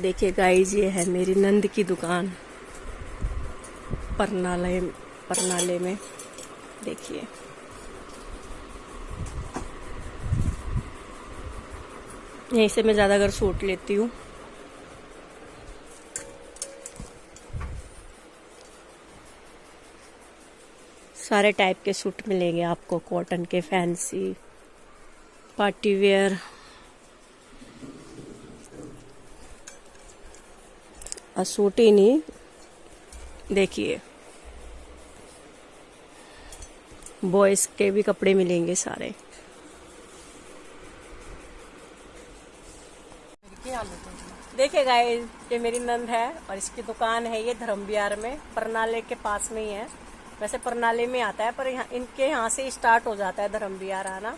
देखिए गाइस, ये है मेरी नंद की दुकान परनाले में। देखिए यहीं से मैं ज़्यादातर सूट लेती हूँ। सारे टाइप के सूट मिलेंगे आपको, कॉटन के, फैंसी, पार्टी वेयर, और सूट ही नहीं, देखिए बॉयज के भी कपड़े मिलेंगे सारे। देखिए गाइस, ये मेरी नंद है और इसकी दुकान है ये धर्म विहार में, परनाले के पास में ही है। वैसे परनाले में आता है पर यहाँ इनके यहाँ से स्टार्ट हो जाता है धर्म विहार आना।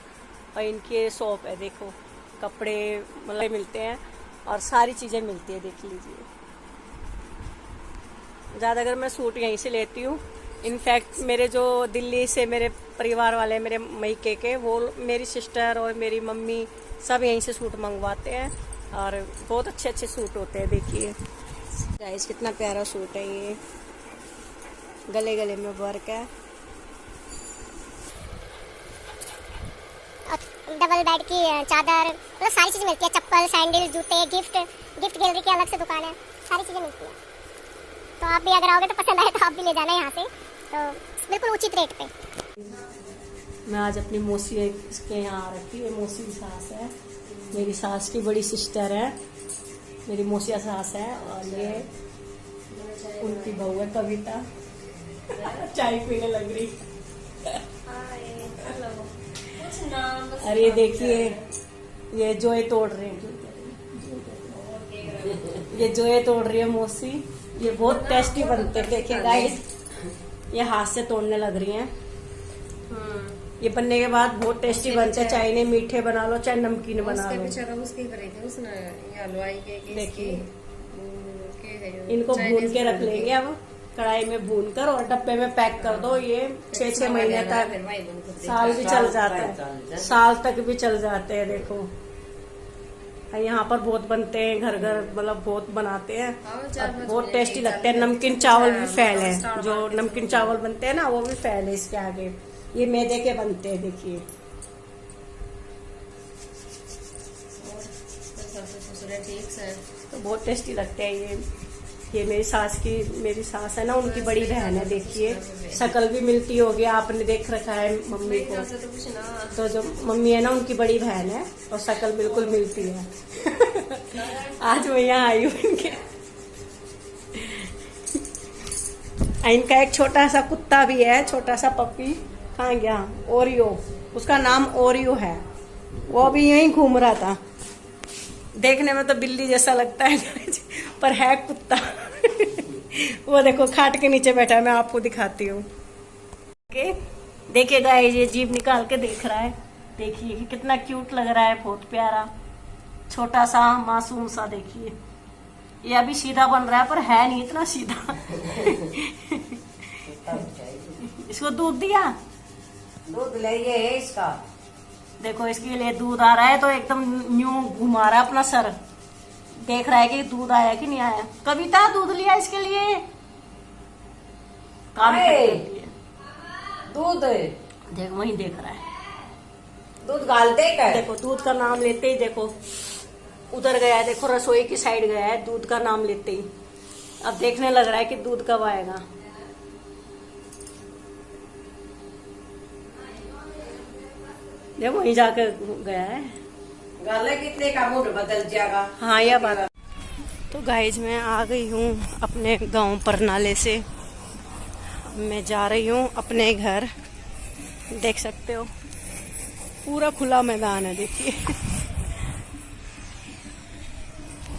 और इनकी शॉप है, देखो कपड़े मतलब मिलते हैं और सारी चीज़ें मिलती है, देख लीजिए। ज़्यादातर मैं सूट यहीं से लेती हूँ। इनफैक्ट मेरे जो दिल्ली से मेरे परिवार वाले, मेरे मैके के, वो मेरी सिस्टर और मेरी मम्मी सब यहीं से सूट मंगवाते हैं और बहुत अच्छे अच्छे सूट होते हैं। देखिए गाइस, कितना प्यारा सूट है ये, गले गले में वर्क है। डबल बेड की चादर, मतलब सारी चीज़ें मिलती है। चप्पल, सैंडल, जूते, गिफ्ट गैलरी की अलग से दुकान है, सारी चीज़ें मिलती है। तो आप भी अगर आओगे तो पसंद आए तो आप भी ले जाना यहाँ से, तो बिल्कुल उचित रेट पे। मैं आज अपनी मौसी के यहाँ आ रखी है। मौसी की सास है, मेरी सास की बड़ी सिस्टर है, मेरी मौसिया सास है, और ये उनकी बहू है कविता। चाय पीने लग रही। अरे देखिए, ये जोए तोड़ रहे हैं, ये जोए तोड़ रही है मौसी। ये बहुत टेस्टी बनते हैं। देखिए गाइस, ये हाथ से तोड़ने लग रही हैं। ये बनने के बाद बहुत टेस्टी बनते हैं, चाहे इन्हें मीठे बना लो चाहे नमकीन बना लो। देखिए इनको भून के रख लेंगे अब कढ़ाई में, भून कर और डब्बे में पैक कर दो। ये 6-6 महीने तक, साल भी चल जाता है, साल तक भी चल जाते हैं। देखो यहाँ पर बहुत बनते हैं, घर घर मतलब बहुत बनाते हैं और बहुत टेस्टी लगते हैं। नमकीन चावल भी फेल है, जो नमकीन चावल बनते हैं ना, वो भी फेल है इसके आगे। ये मैदे के बनते हैं, देखिए तो बहुत टेस्टी लगते हैं ये मेरी सास है ना, उनकी बड़ी बहन है। देखिए शक्ल भी मिलती होगी, आपने देख रखा है मम्मी को। तो जो मम्मी है ना, उनकी बड़ी बहन है और शक्ल बिल्कुल मिलती है। आज मैं यहाँ आई हूँ इनका एक छोटा सा कुत्ता भी है, छोटा सा पप्पी। कहाँ गया? ओरियो, उसका नाम ओरियो है। वो भी यहीं घूम रहा था। देखने में तो बिल्ली जैसा लगता है पर है कुत्ता। वो देखो खाट के नीचे बैठा है, मैं आपको दिखाती हूँ। देखिए गाइस, ये जीभ निकाल के देख रहा है। देखिए कि कितना क्यूट लग रहा है, बहुत प्यारा छोटा सा मासूम सा। देखिए ये अभी सीधा बन रहा है पर है नहीं इतना सीधा। इसको दूध दिया, दूध लेंगे इसका। देखो इसके लिए दूध आ रहा है तो एकदम न्यू घुमा रहा है अपना सर, देख रहा है कि दूध आया कि नहीं आया। कविता दूध लिया इसके लिए, काम दूध देखो वहीं देख रहा है, दूध गालते क्या? देखो दूध का नाम लेते ही देखो उधर गया है। देखो रसोई की साइड गया है दूध का नाम लेते ही। अब देखने लग रहा है कि दूध कब आएगा। देखो वहीं जाकर गया है। गाले कितने का मूड बदल जाएगा। हाँ यह बात। तो गाइज मैं आ गई हूँ अपने गांव परनाले से। मैं जा रही हूँ अपने घर। देख सकते हो पूरा खुला मैदान है। देखिए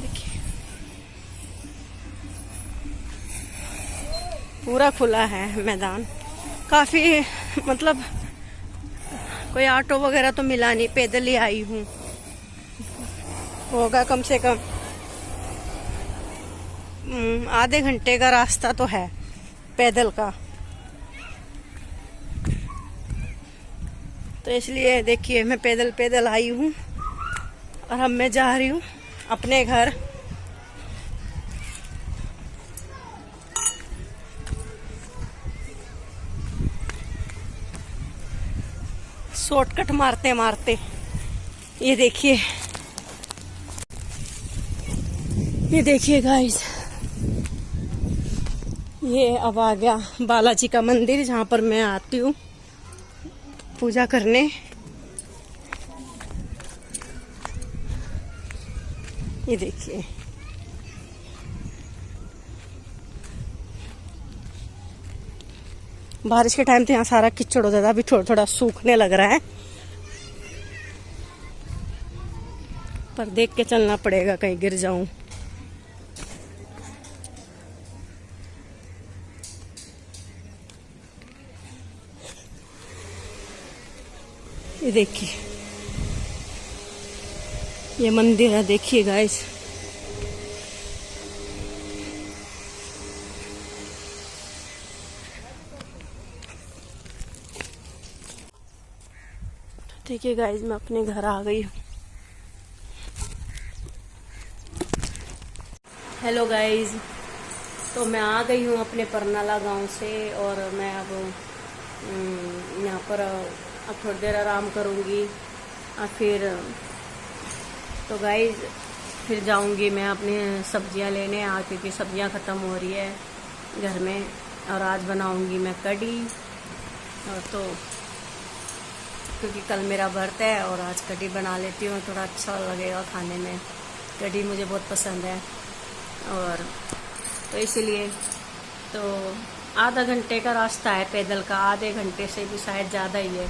देखिए पूरा खुला है मैदान। काफी मतलब कोई ऑटो वगैरह तो मिला नहीं, पैदल ही आई हूँ। होगा कम से कम आधे घंटे का रास्ता तो है पैदल का। तो इसलिए देखिए मैं पैदल आई हूँ और अब मैं जा रही हूँ अपने घर। शॉर्टकट मारते मारते। ये देखिए, ये देखिए गाइस, ये अब आ गया बालाजी का मंदिर जहाँ पर मैं आती हूँ पूजा करने। ये देखिए, बारिश के टाइम तो यहाँ सारा कीचड़ हो जाता है, अभी थोड़ा थोड़ा सूखने लग रहा है, पर देख के चलना पड़ेगा कहीं गिर जाऊं। ये देखिए, ये मंदिर है, देखिए गाइस। देखिए गाइस, मैं अपने घर आ गई हूँ। हेलो गाइस, तो मैं आ गई हूँ अपने परनाला गांव से, और मैं अब यहाँ पर अब थोड़ी देर आराम करूँगी और फिर तो गाइस फिर जाऊँगी मैं अपनी सब्जियाँ लेने, क्योंकि सब्जियाँ ख़त्म हो रही है घर में, और आज बनाऊँगी मैं कढ़ी। और तो क्योंकि कल मेरा व्रत है और आज कढ़ी बना लेती हूँ, थोड़ा अच्छा लगेगा खाने में। कढ़ी मुझे बहुत पसंद है, और तो इसलिए तो आधा घंटे का रास्ता है पैदल का, आधे घंटे से भी शायद ज़्यादा ही है,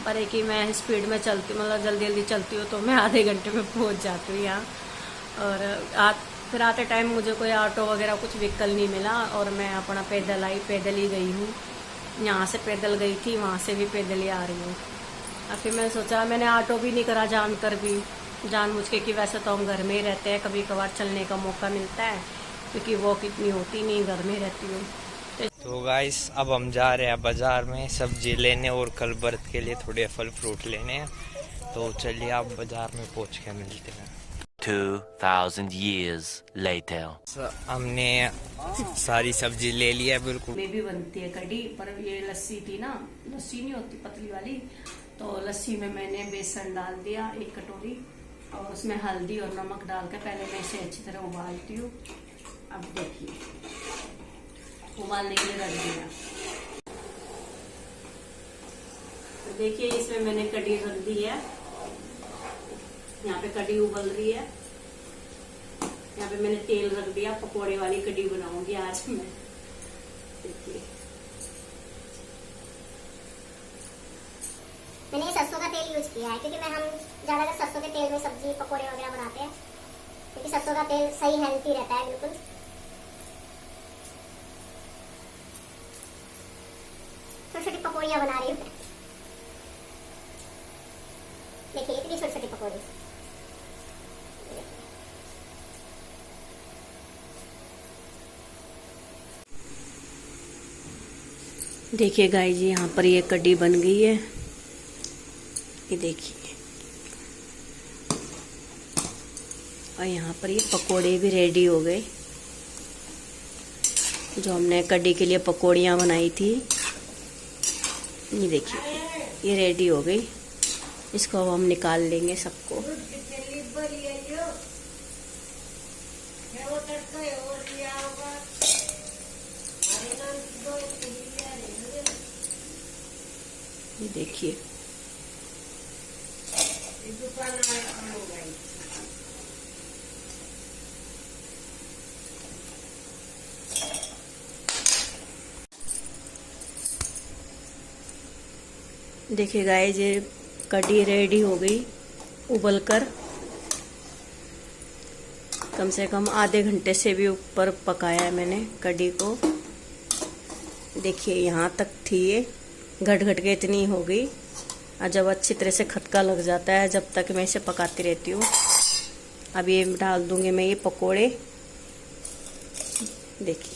पर है कि मैं स्पीड में चलती, मतलब जल्दी जल्दी चलती हूँ, तो मैं आधे घंटे में पहुँच जाती हूँ यहाँ। और फिर आते टाइम मुझे कोई ऑटो वगैरह कुछ व्हीकल नहीं मिला, और मैं अपना पैदल ही गई हूँ। यहाँ से पैदल गई थी, वहाँ से भी पैदल ही आ रही हूँ। और फिर मैंने सोचा, मैंने ऑटो भी नहीं करा जानबूझ के, कि वैसे तो हम घर में ही रहते हैं, कभी कभार चलने का मौका मिलता है, क्योंकि वॉक इतनी होती नहीं, घर में रहती हूँ। तो गाइस, अब हम जा रहे हैं बाजार में सब्जी लेने, और कल व्रत के लिए थोड़े फल फ्रूट लेने हैं। तो चलिए आप बाजार में पहुंच के मिलते हैं। 2000 years later. हमने सारी सब्जी ले लिया बिल्कुल। में भी बनती है कढ़ी, पर ये लस्सी थी ना, लस्सी नहीं होती पतली वाली, तो लस्सी में मैंने बेसन डाल दिया 1 कटोरी, और उसमें हल्दी और नमक डाल के पहले मैं इसे अच्छी तरह उबालती हूँ। अब देखिए, उबालने के लिए रख दिया। तो देखिए, इसमें मैंने कढ़ी रख दी है, यहाँ पे कढ़ी उबल रही है। यहाँ पे मैंने तेल रख दिया, पकोड़े वाली कढ़ी बनाऊंगी आज मैं। देखिए, मैंने ये सरसों का तेल यूज किया है, क्योंकि हम ज्यादातर सरसों के तेल में सब्जी पकोड़े वगैरह बनाते हैं, क्योंकि सरसों का तेल सही हेल्थी रहता है बिल्कुल। छोटी छोटी पकौड़ियाँ बना रही हूँ। देखिए, इतनी छोटी छोटी पकौड़ी। देखिए गाइस जी, यहाँ पर ये कढ़ी बन गई है, ये देखिए। और यहाँ पर ये पकोड़े भी रेडी हो गए, जो हमने कढ़ी के लिए पकोड़ियाँ बनाई थी। ये देखिए, ये रेडी हो गई। इसको अब हम निकाल लेंगे सबको। ये देखिए, देखिए गाइस, ये कढ़ी रेडी हो गई उबलकर। कम से कम आधे घंटे से भी ऊपर पकाया है मैंने कढ़ी को। देखिए, यहाँ तक थी ये, घट घट के इतनी हो गई। और जब अच्छी तरह से खटका लग जाता है, जब तक मैं इसे पकाती रहती हूँ। अब ये डाल दूंगी मैं ये पकोड़े, देखिए,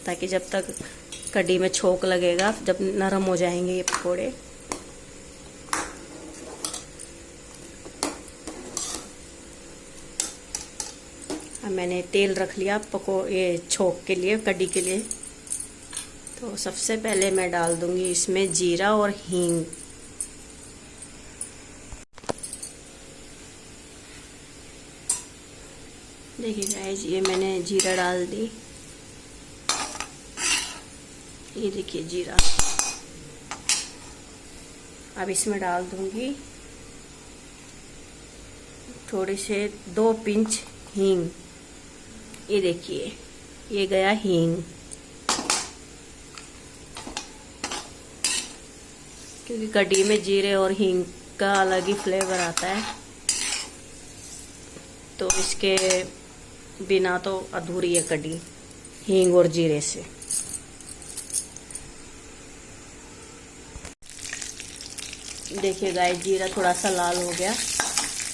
ताकि जब तक कढ़ी में छोंक लगेगा, जब नरम हो जाएंगे ये पकोड़े। अब मैंने तेल रख लिया ये छोंक के लिए, कढ़ी के लिए, तो सबसे पहले मैं डाल दूंगी इसमें जीरा और हींग। देखिए गाइस, ये मैंने जीरा डाल दी। ये देखिए जीरा। अब इसमें डाल दूंगी थोड़े से 2 पिंच हींग। ये देखिए, ये गया हींग, क्योंकि कढ़ी में जीरे और हींग का अलग ही फ्लेवर आता है, तो इसके बिना तो अधूरी है कढ़ी हींग और जीरे से। देखिए गाइस, जीरा थोड़ा सा लाल हो गया।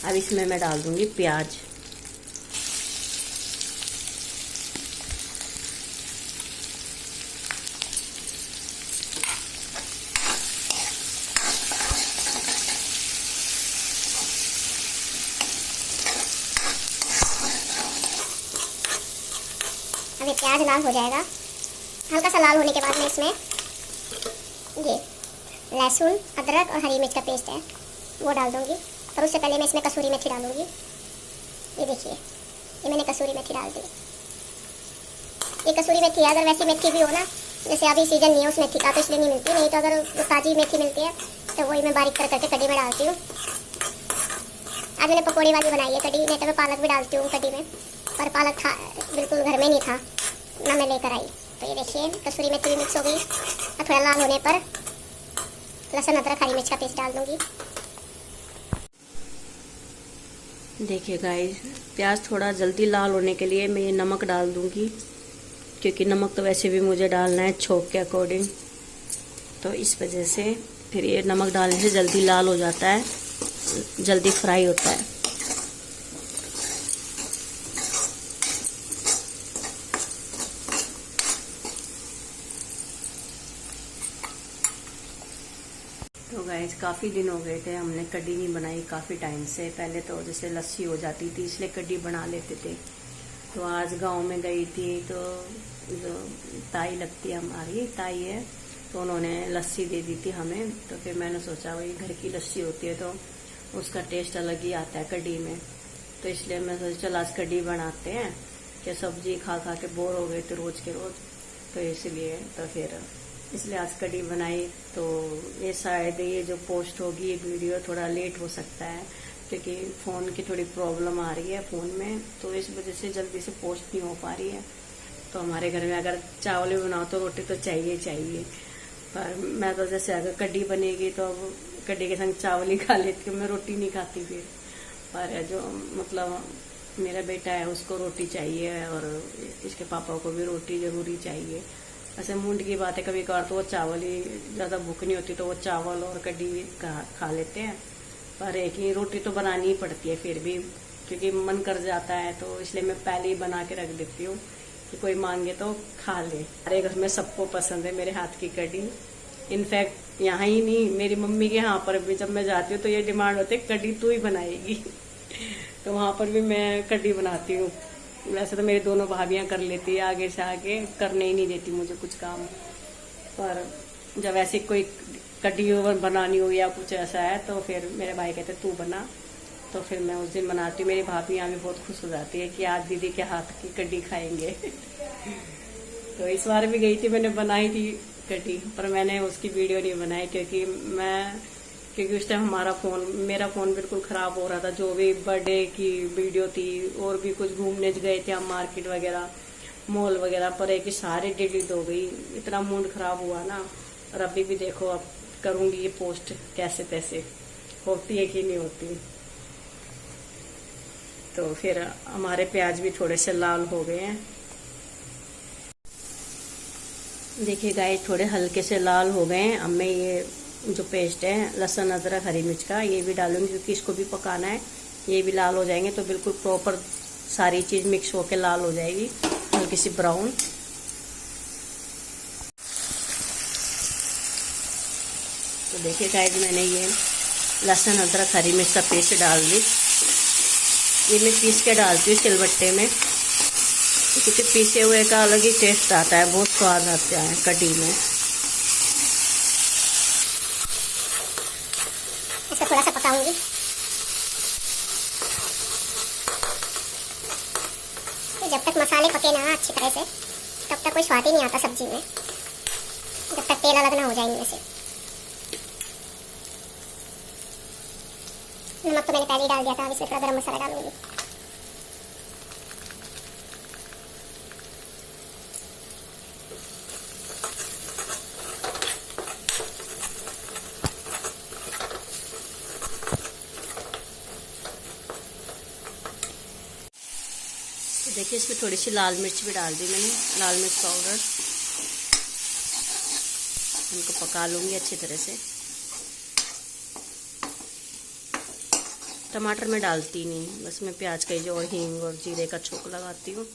अब इसमें मैं डाल दूंगी प्याज। अभी प्याज लाल हो जाएगा। हल्का सा लाल होने के बाद में इसमें ये लहसुन, अदरक और हरी मिर्च का पेस्ट है वो डाल दूंगी। और उससे पहले मैं इसमें कसूरी मेथी डालूंगी। ये देखिए, ये मैंने कसूरी मेथी डाल दी। ये कसूरी मेथी है, अगर वैसी मेथी भी हो ना, जैसे अभी सीजन नहीं है उस मेथी का तो इसलिए नहीं मिलती, नहीं तो अगर ताज़ी मेथी मिलती है तो वही मैं बारीक करके कढ़ी में डालती हूँ। आज मैंने पकौड़ी वाली बनाई है कढ़ी, नहीं तो मैं पालक भी डालती हूँ कढ़ी में, पर पालक था बिल्कुल घर में नहीं था ना, मैं लेकर आई। तो ये देखिए, कसूरी मेथी भी मिक्स हो गई। और थोड़ा लाल होने पर लहसुन, अदरक, हरी मिर्च का पेस्ट डाल दूंगी। देखिए गाइस, प्याज थोड़ा जल्दी लाल होने के लिए मैं ये नमक डाल दूंगी, क्योंकि नमक तो वैसे भी मुझे डालना है छोंक के अकॉर्डिंग, तो इस वजह से फिर ये नमक डालने से जल्दी लाल हो जाता है, जल्दी फ्राई होता है। तो गाइस, काफ़ी दिन हो गए थे हमने कढ़ी नहीं बनाई, काफ़ी टाइम से। पहले तो जैसे लस्सी हो जाती थी इसलिए कढ़ी बना लेते थे। तो आज गांव में गई थी, तो जो ताई लगती है, हमारी ताई है, तो उन्होंने लस्सी दे दी थी हमें। तो फिर मैंने सोचा वही घर की लस्सी होती है तो उसका टेस्ट अलग ही आता है कढ़ी में, तो इसलिए मैं सोचा चल आज कढ़ी बनाते हैं, कि सब्जी खा खा के बोर हो गए थे रोज के रोज, तो इसलिए इसलिए आज कढ़ी बनाई। तो ये शायद ये जो पोस्ट होगी ये वीडियो थोड़ा लेट हो सकता है, क्योंकि फ़ोन की थोड़ी प्रॉब्लम आ रही है फ़ोन में, तो इस वजह से जल्दी से पोस्ट नहीं हो पा रही है। तो हमारे घर में अगर चावल भी बनाओ तो रोटी तो चाहिए चाहिए, पर मैं तो जैसे अगर कढ़ी बनेगी तो अब कढ़ी के संग चावल ही खा लेती हूँ, मैं रोटी नहीं खाती फिर। पर जो मतलब मेरा बेटा है उसको रोटी चाहिए, और इसके पापा को भी रोटी ज़रूरी चाहिए। ऐसे मूड की बात है, कभी कभार तो वो चावल ही, ज़्यादा भूख नहीं होती तो वो चावल और कढ़ी खा लेते हैं, पर एक ही रोटी तो बनानी ही पड़ती है फिर भी, क्योंकि मन कर जाता है, तो इसलिए मैं पहले ही बना के रख देती हूँ कि कोई मांगे तो खा ले। हमारे घर में सबको पसंद है मेरे हाथ की कढ़ी। इनफैक्ट यहाँ ही नहीं, मेरी मम्मी के यहाँ पर भी जब मैं जाती हूँ तो ये डिमांड होती है कढ़ी तू ही बनाएगी तो वहाँ पर भी मैं कढ़ी बनाती हूँ। वैसे तो मेरी दोनों भाभियाँ कर लेती है, आगे से आगे करने ही नहीं देती मुझे कुछ काम, पर जब ऐसे कोई कढ़ी बनानी हो या कुछ ऐसा है तो फिर मेरे भाई कहते तू बना, तो फिर मैं उस दिन बनाती हूँ। मेरी भाभियाँ भी बहुत खुश हो जाती है कि आज दीदी के हाथ की कढ़ी खाएंगे तो इस बार भी गई थी, मैंने बनाई थी कढ़ी, पर मैंने उसकी वीडियो नहीं बनाई, क्योंकि उस टाइम मेरा फ़ोन बिल्कुल ख़राब हो रहा था। जो भी बर्थडे की वीडियो थी और भी कुछ घूमने गए थे हम, मार्केट वगैरह, मॉल वगैरह, पर एक ही सारी डिलीट हो गई, इतना मूड ख़राब हुआ ना। और अभी भी देखो, अब करूँगी ये पोस्ट कैसे तैसे, होती है कि नहीं होती। तो फिर हमारे प्याज भी थोड़े से लाल हो गए हैं। देखिए गाइस, थोड़े हल्के से लाल हो गए हैं। अब मैं ये जो पेस्ट है लहसुन, अदरक, हरी मिर्च का, ये भी डालूंगी, क्योंकि इसको भी पकाना है। ये भी लाल हो जाएंगे तो बिल्कुल प्रॉपर सारी चीज़ मिक्स होके लाल हो जाएगी, हल्की सी ब्राउन। तो देखिए गाइस, मैंने ये लहसुन, अदरक, हरी मिर्च का पेस्ट डाल दी। ये मैं पीस के डालती हूँ सिलबट्टे में, क्योंकि पीसे हुए का अलग ही टेस्ट आता है, बहुत स्वाद आता है कढ़ी में। इसको थोड़ा सा पकाऊंगी। तो जब तक मसाले पके ना अच्छी तरह से, तब तक कोई स्वाद ही नहीं आता सब्जी में, जब तक तेल अलग ना हो जाए इनमें से। नमक तो मैंने पहले ही डाल दिया था, अब इसमें थोड़ा गरम मसाला डालूंगी। देखिए इसमें थोड़ी सी लाल मिर्च भी डाल दी मैंने, लाल मिर्च पाउडर। इनको पका लूँगी अच्छी तरह से। टमाटर मैं डालती नहीं, बस मैं प्याज का जो और हींग और जीरे का छोंक लगाती हूँ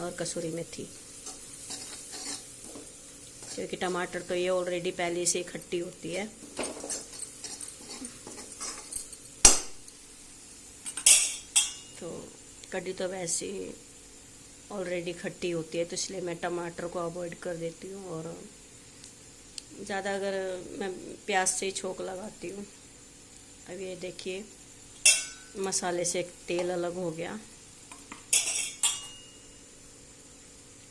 और कसूरी मेथी, क्योंकि टमाटर तो ये ऑलरेडी पहले से खट्टी होती है। तो कढ़ी तो वैसे ही ऑलरेडी खट्टी होती है, तो इसलिए मैं टमाटर को अवॉइड कर देती हूँ और ज़्यादा अगर मैं प्याज से ही छोंक लगाती हूँ। अब ये देखिए मसाले से तेल अलग हो गया।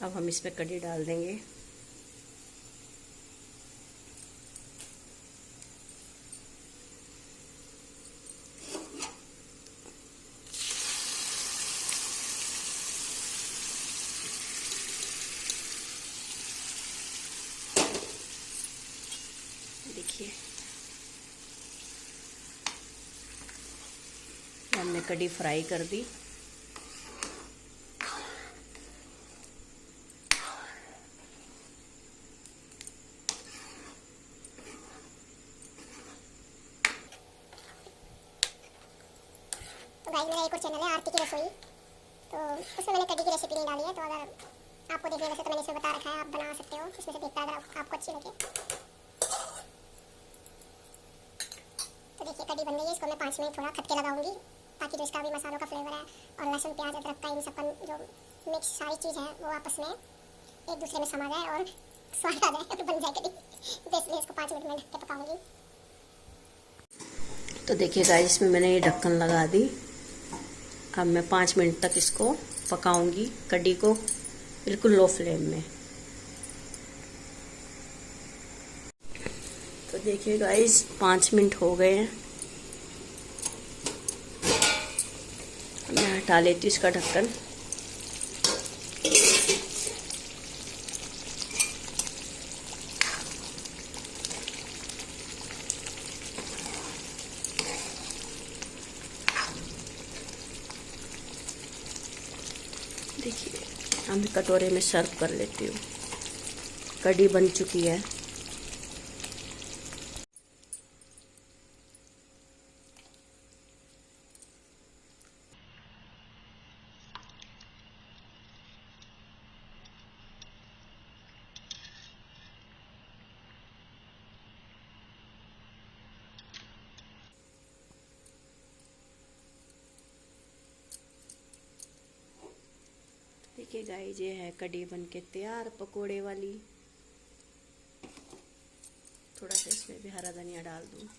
अब हम इसमें कढ़ी डाल देंगे। देखिए हमने कढ़ी फ्राई कर दी। तो गाइस मेरा एक और चैनल है आरती की रसोई, तो उसमें मैंने कढ़ी की रेसिपी नहीं डाली है। तो अगर आपको देखने वैसे तो मैंने इसमें बता रखा है, आप बना सकते हो इसमें से देखकर अगर आपको अच्छी लगे। तो देखिए कढ़ी बन गई है। इसको मैं 5 मिनट थोड़ा खटके लगाऊंगी, ताकि जो इसका भी मसालों का फ्लेवर है और लहसुन प्याज अदरक का इन सब का जो मिक्स सारी चीज़ है वो आपस में एक दूसरे में समा जाए और स्वाद आ जाए, तो बन जाए कढ़ी। तो इसलिए इसको 5 मिनट में ढक के पकाऊंगी। तो देखिए गाइस इसमें मैंने ये ढक्कन लगा दी। अब मैं 5 मिनट तक इसको पकाऊंगी, कढ़ी को बिल्कुल लो फ्लेम में। तो देखिए गाइस 5 मिनट हो गए हैं। मैं हटा लेती हूँ इसका ढक्कन। देखिए हम कटोरे में सर्व कर लेती हूँ। कढ़ी बन चुकी है। देखिए गाइस ये है कढ़ी बन के तैयार पकोड़े वाली। थोड़ा सा इसमें भी हरा धनिया डाल दूँ।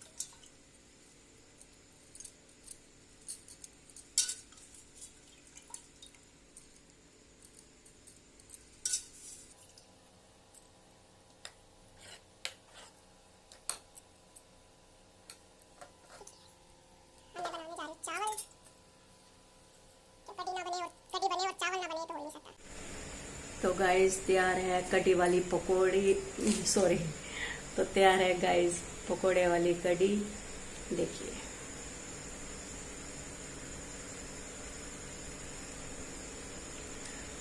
तो गाइस तैयार है कढ़ी वाली पकौड़ी, सॉरी, तो तैयार है गाइस पकोड़े वाली कढ़ी। देखिए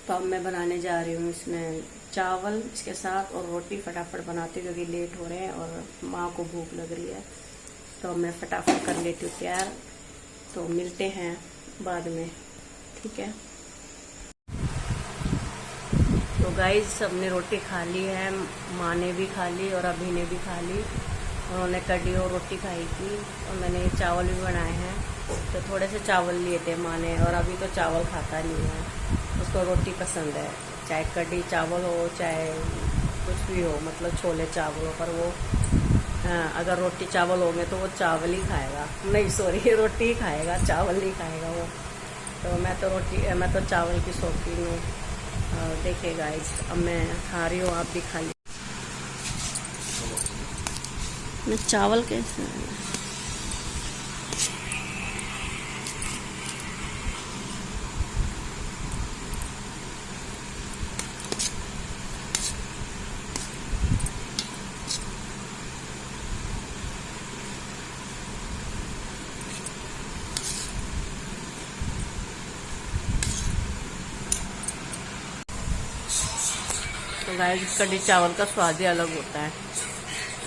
तो अब मैं बनाने जा रही हूँ इसमें चावल इसके साथ और रोटी। फटाफट बनाती हूँ क्योंकि लेट हो रहे हैं और माँ को भूख लग रही है, तो मैं फटाफट कर लेती हूँ तैयार। तो मिलते हैं बाद में, ठीक है। तो गाइस सबने रोटी खा ली है, माँ ने भी खा ली और अभी ने भी खा ली। उन्होंने कढ़ी और रोटी खाई थी और मैंने चावल भी बनाए हैं। तो थोड़े से चावल लिए थे माँ ने, और अभी तो चावल खाता नहीं है, उसको रोटी पसंद है, चाहे कढ़ी चावल हो चाहे कुछ भी हो, मतलब छोले चावल हो, पर वो अगर रोटी चावल होंगे तो वो चावल ही खाएगा, नहीं सॉरी रोटी ही खाएगा, चावल नहीं खाएगा वो। तो मैं तो चावल की शौकीन हूँ। देखिए गाइस, अब मैं खा रही हूँ, आप भी खा लीजिए। मैं चावल कैसे तो गाइस, कढ़ी चावल का स्वाद ही अलग होता है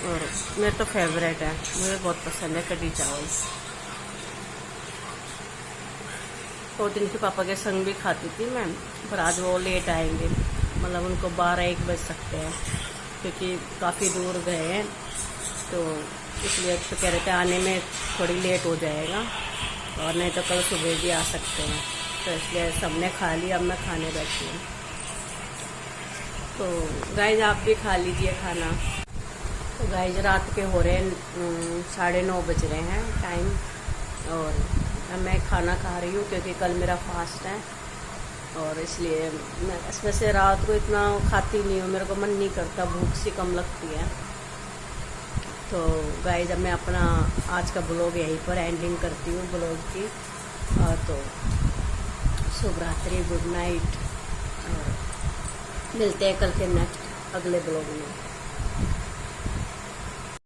और मेरा तो फेवरेट है, मुझे बहुत पसंद है कढ़ी चावल। 2 दिन के पापा के संग भी खाती थी मैं, पर आज वो लेट आएंगे, मतलब उनको 12-1 बज सकते हैं क्योंकि काफ़ी दूर गए हैं, तो इसलिए तो कह रहे थे आने में थोड़ी लेट हो जाएगा और नहीं तो कल सुबह भी आ सकते हैं। तो इसलिए सबने खा लिया, अब मैं खाने बैठी हूँ। तो गाइस, आप भी खा लीजिए खाना। तो गाइस, रात के हो रहे हैं 9:30 बज रहे हैं टाइम, और अब मैं खाना खा रही हूँ क्योंकि कल मेरा फास्ट है और इसलिए मैं इसमें से रात को इतना खाती नहीं हूँ, मेरे को मन नहीं करता, भूख सी कम लगती है। तो गाइस, अब मैं अपना आज का ब्लॉग यहीं पर एंडिंग करती हूँ ब्लॉग की। तो शुभ रात्रि, गुड नाइट, और मिलते हैं कल के नेक्स्ट अगले ब्लॉग में।